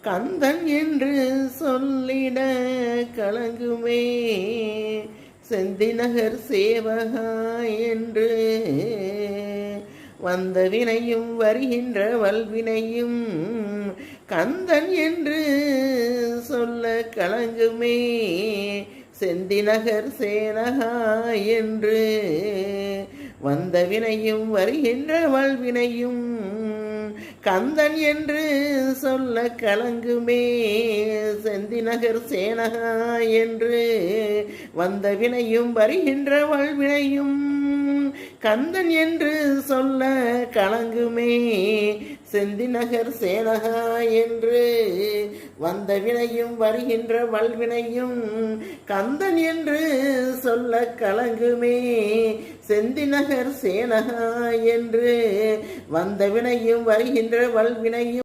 கந்தன் என்று சொல்லிட கலங்குமே செந்திநகர் சேவகா என்று வந்த வினையும் வருகின்ற வல்வினையும் கந்தன் என்று சொல்ல கலங்குமே செந்திநகர் சேனகா என்று வந்த வினையும் வருகின்ற வல்வினையும் கந்தன் என்று சொல்ல கலங்குமே செந்திநகர் சேனகா என்று வந்த வினையும் வருகின்ற வல்வினையும் கந்தன் என்று சொல்ல கலங்குமே செந்திநகர் சேனகா என்று வந்த வினையும் வருகின்ற வல்வினையும் கந்தன் என்று சொல்ல கலங்குமே செந்திநகர் சேனகா என்று வந்த வினையும் வருகின்ற வல்வினையும்